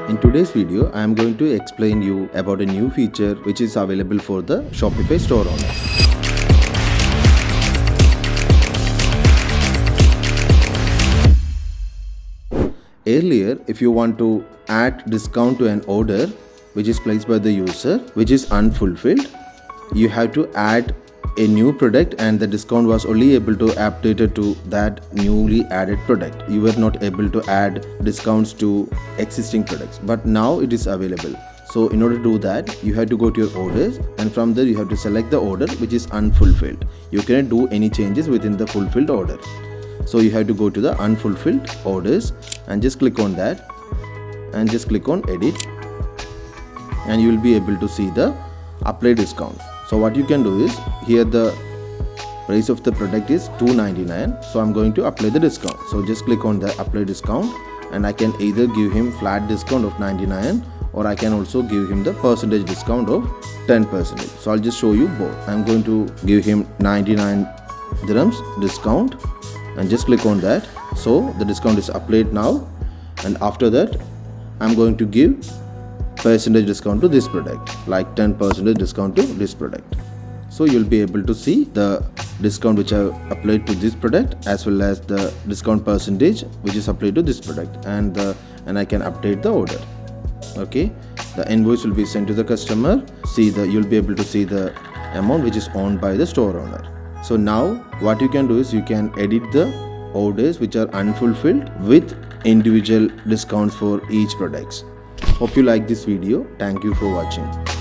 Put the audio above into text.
In today's video, I am going to explain you about a new feature which is available for the Shopify store owner. Earlier, if you want to add discount to an order which is placed by the user which is unfulfilled, you have to add a new product and the discount was only able to update it to that newly added product. You were not able to add discounts to existing products, but now it is available. So in order to do that, you have to go to your orders and from there you have to select the order which is unfulfilled. You cannot do any changes within the fulfilled order. So you have to go to the unfulfilled orders and just click on that and just click on edit, and you will be able to see the apply discount. So what you can do is, here the price of the product is $2.99, so I'm going to apply the discount. So just click on the apply discount and I can either give him flat discount of 99 or I can also give him the percentage discount of 10%. So I'll just show you both. I'm going to give him 99 dirhams discount and just click on that. So the discount is applied now, and after that I'm going to give percentage discount to this product, like 10% discount to this product. So you'll be able to see the discount which I applied to this product as well as the discount percentage which is applied to this product, and I can update the order. Okay, the invoice will be sent to the customer. You'll be able to see the amount which is owned by the store owner. So now what you can do is you can edit the orders which are unfulfilled with individual discounts for each products. Hope you like this video. Thank you for watching.